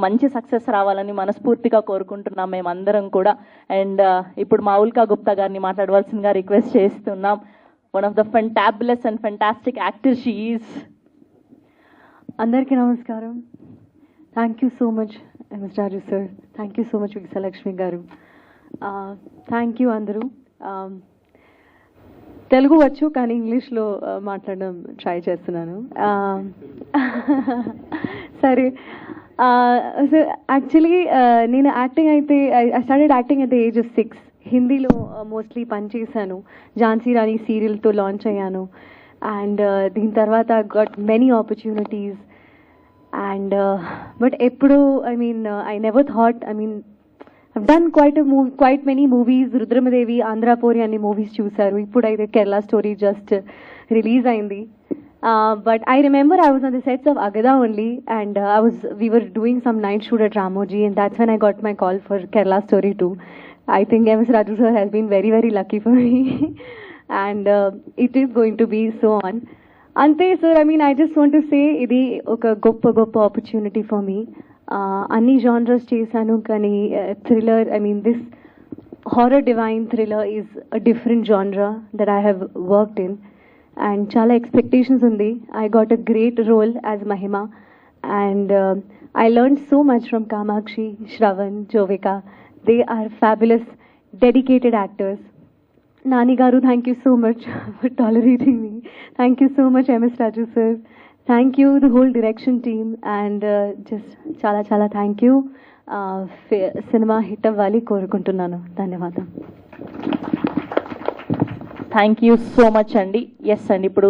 మంచి సక్సెస్ రావాలని మనస్ఫూర్తిగా కోరుకుంటున్నాం మేమందరం కూడా. అండ్ ఇప్పుడు మా ఉల్కా గుప్తా గారిని మాట్లాడవలసిందిగా రిక్వెస్ట్ చేస్తున్నాం. One of the fantabulous and fantastic actor she is. అందరికీ నమస్కారం. Thank you so much MS Raju sir, thank you so much Vijayalakshmi గారు, థ్యాంక్ యూ అందరూ. తెలుగు వచ్చు కానీ ఇంగ్లీష్లో మాట్లాడడం ట్రై చేస్తున్నాను. సరే, సో యాక్చువల్లీ నేను యాక్టింగ్ అయితే I started acting at the age of 6. హిందీలో మోస్ట్లీ పనిచేశాను. ఝాన్సీ రాణి సీరియల్తో లాంచ్ అయ్యాను. అండ్ దీని తర్వాత got many opportunities. And but ఎప్పుడు I never thought, I've done quite many movies. Rudhramadevi, Andhra Pori అన్ని మూవీస్ చూశారు. ఇప్పుడైతే కేరళ స్టోరీ జస్ట్ రిలీజ్ అయింది. But I remember I was on the sets of Agada only, and we were doing some night shoot at Ramoji, and that's when I got my call for Kerala Story 2. I think MS Raju sir has been very, very lucky for me. And it is going to be so on. Ante sir, I just want to say idi oka goppa opportunity for me. Anni genres chesanu kani thriller, this horror divine thriller is a different genre that I have worked in. And chala expectations undi. I got a great role as Mahima, and I learned so much from Kamakshi, Shravan, Jovika. They are fabulous, dedicated actors. Nani garu, thank you so much for tolerating me. Thank you so much MS Raju sir. Thank you the whole direction team, and just chala thank you. Cinema hit avvali korukuntunnanu. ధన్యవాదాలు. Thank you so much అండి. Yes అండి, ఇప్పుడు